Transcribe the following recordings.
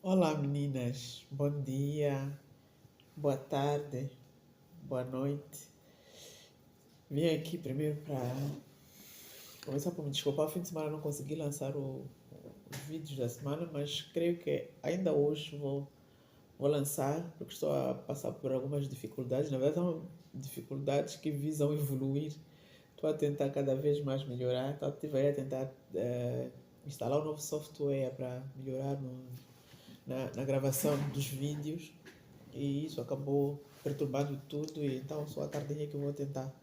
Olá meninas, bom dia, boa tarde, boa noite. Vim aqui primeiro para começar por me desculpar, o fim de semana não consegui lançar os vídeos da semana, mas creio que ainda hoje vou lançar, porque estou a passar por algumas dificuldades. Na verdade, são dificuldades que visam evoluir. Estou a tentar cada vez mais melhorar, estive a tentar instalar um novo software para melhorar na gravação dos vídeos. E isso acabou perturbando tudo, e então só à tardinha que eu vou tentar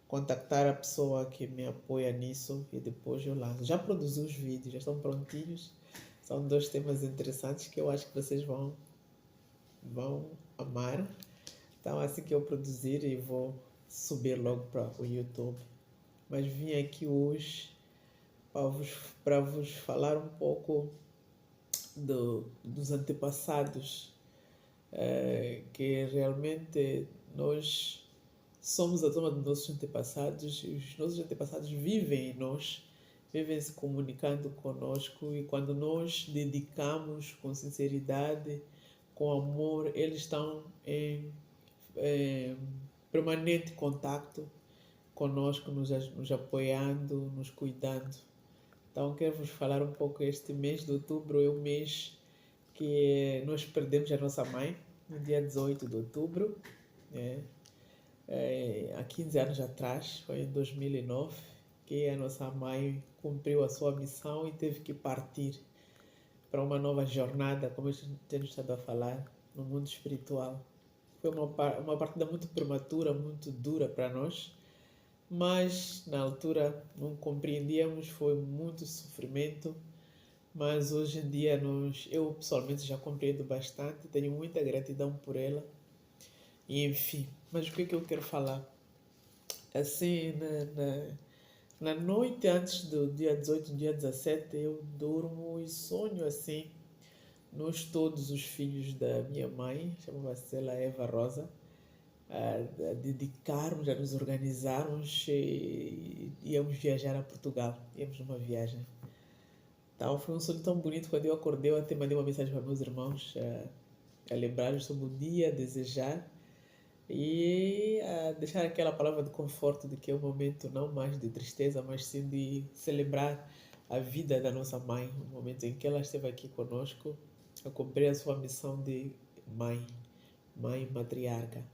contactar a pessoa que me apoia nisso e depois eu lanço. Já produzi os vídeos, já estão prontinhos. São dois temas interessantes que eu acho que vocês vão amar. Então assim que eu produzir eu vou subir logo para o YouTube. Mas vim aqui hoje para vos falar um pouco dos antepassados, que realmente nós somos a soma dos nossos antepassados, e os nossos antepassados vivem em nós, vivem se comunicando conosco, e quando nós dedicamos com sinceridade, com amor, eles estão em permanente contato conosco, nos apoiando, nos cuidando. Então quero vos falar um pouco. Este mês de outubro é o mês que nós perdemos a nossa mãe, no dia 18 de outubro, né? Há 15 anos atrás, foi em 2009, que a nossa mãe cumpriu a sua missão e teve que partir para uma nova jornada, como eu tenho estado a falar, no mundo espiritual. Foi uma partida muito prematura, muito dura para nós, mas na altura não compreendíamos, foi muito sofrimento, mas hoje em dia eu pessoalmente já compreendo bastante, tenho muita gratidão por ela, e enfim. Mas o que é que eu quero falar? Assim, na noite antes do dia 18, dia 17, eu durmo e sonho assim. Nós todos os filhos da minha mãe, chamava-se ela Eva Rosa, a dedicarmos, a nos organizarmos e íamos viajar a Portugal. Íamos numa viagem. Então foi um sonho tão bonito. Quando eu acordei, eu até mandei uma mensagem para meus irmãos, a lembrar-lhes sobre o dia, a desejar e a deixar aquela palavra de conforto de que é um momento não mais de tristeza, mas sim de celebrar a vida da nossa mãe, o momento em que ela esteve aqui conosco a cumprir a sua missão de mãe, mãe matriarca.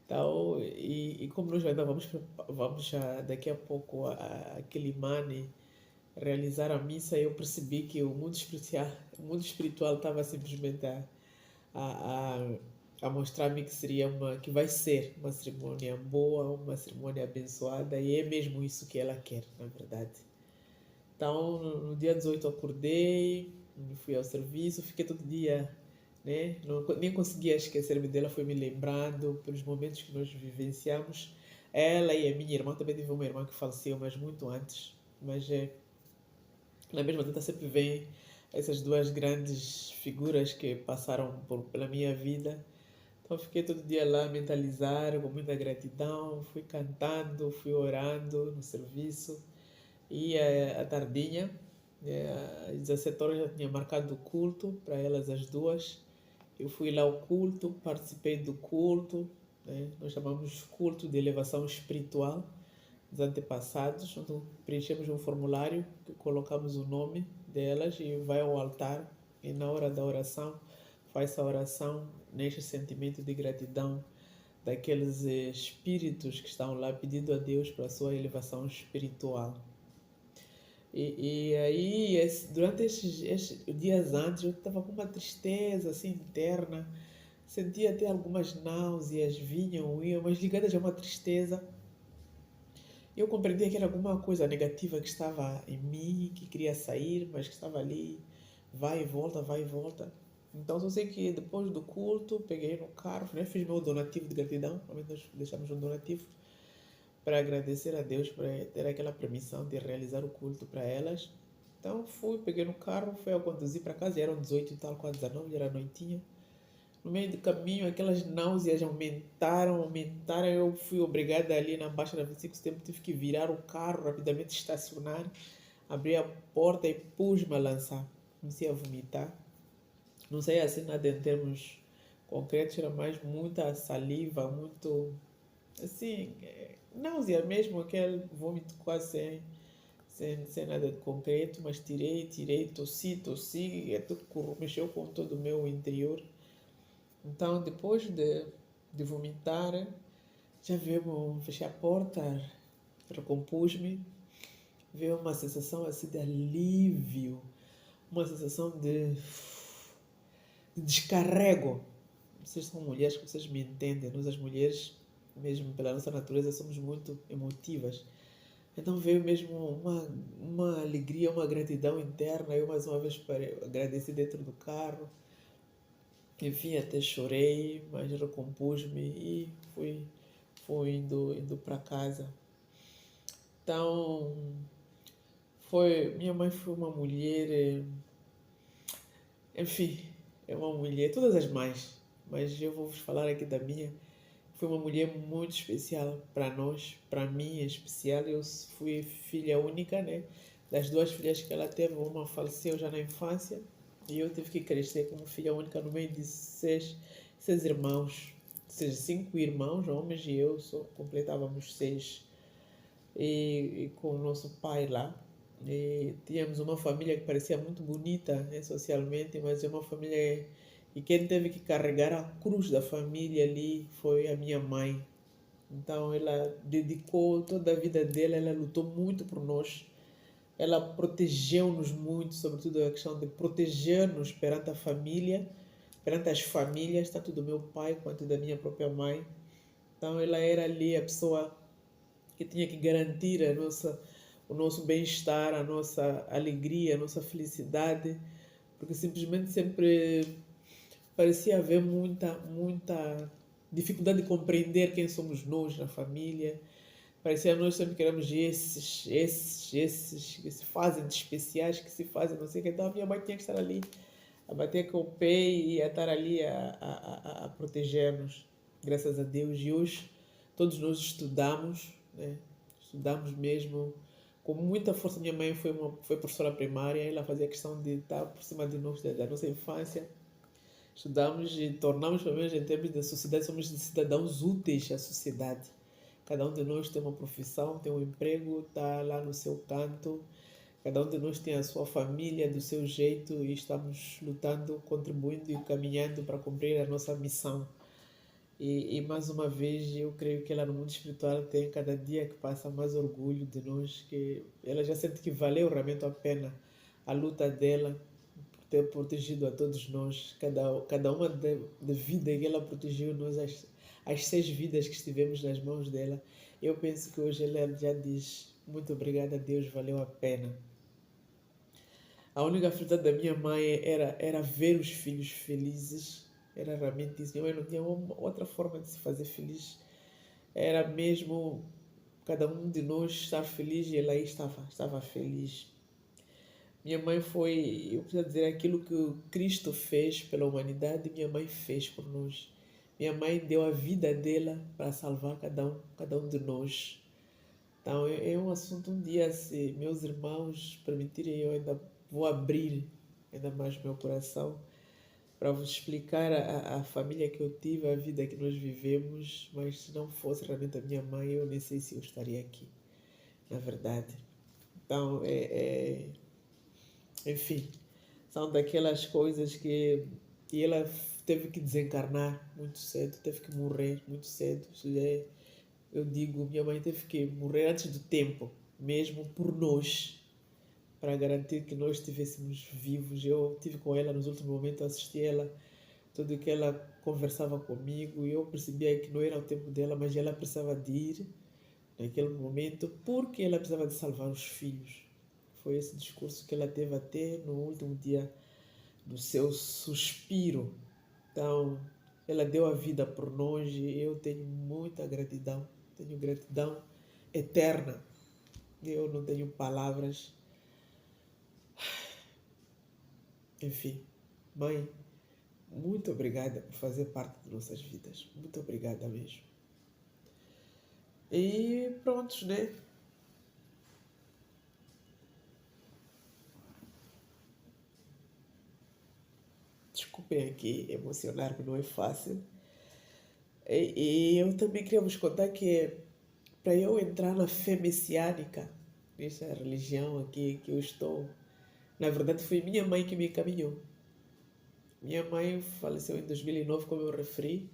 Então, e como nós ainda vamos já daqui a pouco a Quilimane realizar a missa, eu percebi que o mundo espiritual estava simplesmente a, a mostrar-me que vai ser uma cerimônia boa, uma cerimônia abençoada, e é mesmo isso que ela quer, na verdade. Então, no dia 18 eu acordei, fui ao serviço, fiquei todo dia, né? Nem conseguia esquecer-me dela, foi me lembrando pelos momentos que nós vivenciamos. Ela e a minha irmã, também tive uma irmã que faleceu, mas muito antes. Mas na mesma data sempre vem essas duas grandes figuras que passaram pela minha vida. Então fiquei todo dia lá a mentalizar, com muita gratidão, fui cantando, fui orando no serviço. E à tardinha, às 17 horas já tinha marcado o culto para elas as duas. Eu fui lá ao culto, participei do culto, né? Nós chamamos culto de elevação espiritual dos antepassados, onde preenchemos um formulário, que colocamos o nome delas e vai ao altar, e na hora da oração faz a oração neste sentimento de gratidão daqueles espíritos que estão lá pedindo a Deus para a sua elevação espiritual. E aí, durante esses dias antes, eu estava com uma tristeza assim interna, sentia até algumas náuseas, vinham, iam, mas ligadas a uma tristeza. Eu compreendia que era alguma coisa negativa que estava em mim, que queria sair, mas que estava ali, vai e volta, vai e volta. Então só sei que depois do culto, peguei no carro, né, fiz meu donativo de gratidão, realmente nós deixamos um donativo para agradecer a Deus por ter aquela permissão de realizar o culto para elas. Então fui, peguei no carro, fui a conduzir para casa, eram 18 e tal, quase 19, já era noitinha. No meio do caminho, aquelas náuseas aumentaram. Eu fui obrigada ali na Baixa da 25 de Setembro, tive que virar o carro, rapidamente estacionar, abrir a porta e pus-me a lançar. Comecei a vomitar. Não sei assim nada em termos concretos, era mais muita saliva, muito, assim, náusea mesmo, aquele vômito quase sem nada de concreto, mas tirei, tossi, mexeu com todo o meu interior. Então, depois de vomitar, já veio, fechei a porta, recompus-me, veio uma sensação assim de alívio, uma sensação de descarrego. Vocês são mulheres, vocês me entendem, nós as mulheres, mesmo pela nossa natureza, somos muito emotivas. Então veio mesmo uma alegria, uma gratidão interna. Eu mais uma vez agradeci dentro do carro. Enfim, até chorei, mas recompus-me e fui indo para casa. Então, minha mãe foi uma mulher, enfim, é uma mulher, todas as mães, mas eu vou vos falar aqui da minha. Foi uma mulher muito especial para nós, para mim em especial. Eu fui filha única, né? Das duas filhas que ela teve, uma faleceu já na infância e eu tive que crescer como filha única no meio de seis irmãos, ou seja, 5 irmãos, homens, e eu só completávamos 6. E com o nosso pai lá. E tínhamos uma família que parecia muito bonita, né, socialmente, mas é uma família. E quem teve que carregar a cruz da família ali foi a minha mãe. Então ela dedicou toda a vida dela, ela lutou muito por nós. Ela protegeu-nos muito, sobretudo a questão de proteger-nos perante a família, perante as famílias, tanto do meu pai quanto da minha própria mãe. Então ela era ali a pessoa que tinha que garantir o nosso bem-estar, a nossa alegria, a nossa felicidade, porque simplesmente sempre parecia haver muita dificuldade de compreender quem somos nós na família. Parecia que nós sempre queremos esses que se fazem de especiais, que se fazem não sei o que. Então a minha mãe tinha que estar ali a bater com o pé e a estar ali a proteger-nos, graças a Deus. E hoje todos nós estudamos, né? Estudamos mesmo com muita força. Minha mãe foi professora primária, ela fazia questão de estar por cima de nós, da nossa infância. Estudamos e tornamos, pelo menos em termos de sociedade, somos cidadãos úteis à sociedade. Cada um de nós tem uma profissão, tem um emprego, está lá no seu canto. Cada um de nós tem a sua família do seu jeito e estamos lutando, contribuindo e caminhando para cumprir a nossa missão. E mais uma vez, eu creio que ela no mundo espiritual tem cada dia que passa mais orgulho de nós, que ela já sente que valeu realmente a pena a luta dela por ter protegido a todos nós, cada uma de vida que ela protegeu nós, as 6 vidas que estivemos nas mãos dela. Eu penso que hoje ela já diz muito obrigada a Deus, valeu a pena. A única felicidade da minha mãe era ver os filhos felizes. Era realmente isso. Minha mãe não tinha outra forma de se fazer feliz. Era mesmo cada um de nós estar feliz e ela aí estava feliz. Minha mãe foi, eu preciso dizer, aquilo que Cristo fez pela humanidade, minha mãe fez por nós. Minha mãe deu a vida dela para salvar cada um de nós. Então é um assunto, um dia, se meus irmãos permitirem, eu ainda vou abrir ainda mais meu coração para vos explicar a família que eu tive, a vida que nós vivemos, mas se não fosse realmente a minha mãe, eu nem sei se eu estaria aqui, na verdade. Então, enfim, são daquelas coisas que... E ela teve que desencarnar muito cedo, teve que morrer muito cedo. Eu digo, minha mãe teve que morrer antes do tempo, mesmo por nós, para garantir que nós estivéssemos vivos. Eu estive com ela nos últimos momentos, assisti ela, tudo que ela conversava comigo, e eu percebia que não era o tempo dela, mas ela precisava de ir naquele momento, porque ela precisava de salvar os filhos. Foi esse discurso que ela teve até no último dia do seu suspiro. Então, ela deu a vida por nós e eu tenho muita gratidão. Tenho gratidão eterna. Eu não tenho palavras. Enfim, mãe, muito obrigada por fazer parte de nossas vidas. Muito obrigada mesmo. E prontos, né? Desculpem aqui emocionar-me, não é fácil. E eu também queria vos contar que para eu entrar na fé messiânica, nesta religião aqui que eu estou, na verdade foi minha mãe que me encaminhou. Minha mãe faleceu em 2009, como eu referi,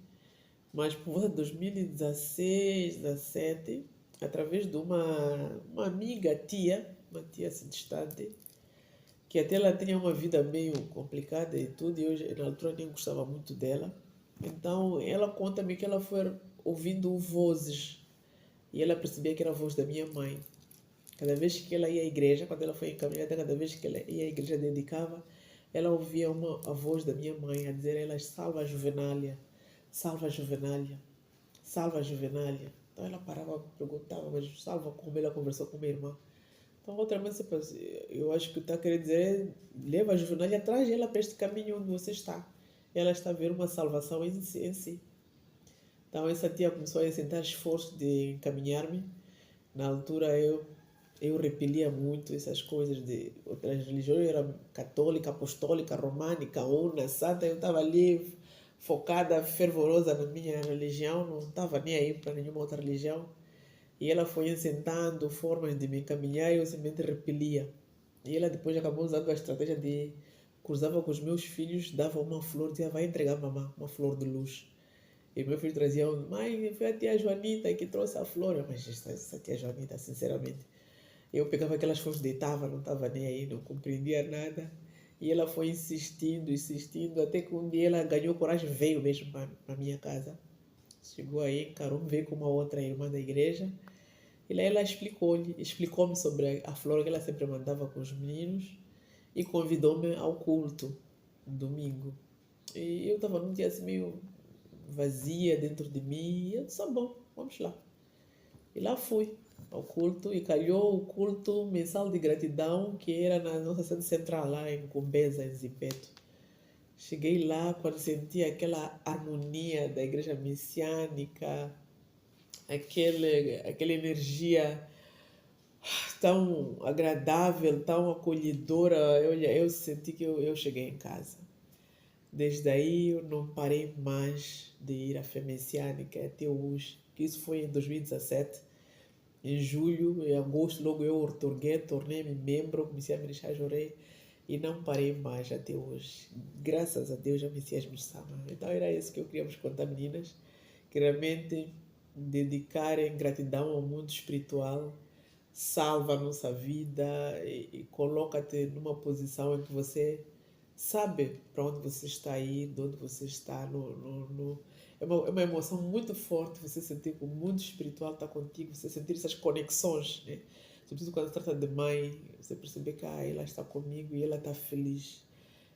mas por volta de 2016, 2017, através de uma amiga, uma tia assim distante, que até ela tinha uma vida meio complicada e tudo, e eu na altura nem gostava muito dela. Então ela conta-me que ela foi ouvindo vozes e ela percebia que era a voz da minha mãe. Cada vez que ela ia à igreja, quando ela foi encaminhada, cada vez que ela ia à igreja dedicava, ela ouvia a voz da minha mãe a dizer a ela: salva a Juvenália, salva a Juvenália, salva a Juvenália. Então ela parava e perguntava: mas salva como? Ela conversou com minha irmã. Então outra vez eu acho que está querendo dizer: leva a Juvenália atrás ela para este caminho onde você está. Ela está a ver uma salvação em si. Então essa tia começou a sentar esforço de encaminhar-me. Na altura eu repelia muito essas coisas de outras religiões. Eu era católica, apostólica, românica, una, santa. Eu estava ali focada, fervorosa na minha religião, não estava nem aí para nenhuma outra religião. E ela foi incentando formas de me encaminhar e eu simplesmente repelia. E ela depois acabou usando a estratégia de cruzava com os meus filhos, dava uma flor, dizia: vai entregar mamãe uma flor de luz. E meu filho trazia: mãe, foi a tia Joanita que trouxe a flor. Mas essa tia Joanita, sinceramente, eu pegava aquelas flores, deitava, não estava nem aí, não compreendia nada. E ela foi insistindo, insistindo, até que um dia ela ganhou coragem, veio mesmo para minha casa. Chegou aí, encarou-me, veio com uma outra irmã da igreja. E lá ela explicou-me sobre a flor que ela sempre mandava com os meninos e convidou-me ao culto, domingo. E eu estava num dia assim meio vazia dentro de mim e eu disse: bom, vamos lá. E lá fui ao culto e calhou o culto mensal de gratidão que era na nossa sede central, lá em Cumbeza, em Zimpeto. Cheguei lá quando senti aquela harmonia da igreja messiânica, aquela energia tão agradável, tão acolhedora. Eu senti que eu cheguei em casa. Desde aí eu não parei mais de ir à fé messiânica até hoje. Isso foi em 2017. Em julho, em agosto, logo eu tornei-me membro, comecei a me deixar jorei e não parei mais até hoje. Graças a Deus, a Messias me sama. Então era isso que eu queria vos contar, meninas. Que realmente dedicarem gratidão ao mundo espiritual salva a nossa vida e coloca-te numa posição em que você sabe para onde você está indo, onde você está. É uma emoção muito forte você sentir que o mundo espiritual está contigo, você sentir essas conexões, né? Sobretudo quando se trata de mãe, você perceber que ela está comigo e ela está feliz.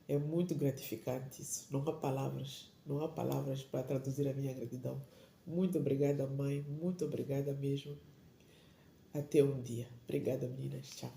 É muito gratificante isso. Não há palavras para traduzir a minha gratidão. Muito obrigada, mãe, muito obrigada mesmo. Até um dia. Obrigada, meninas. Tchau.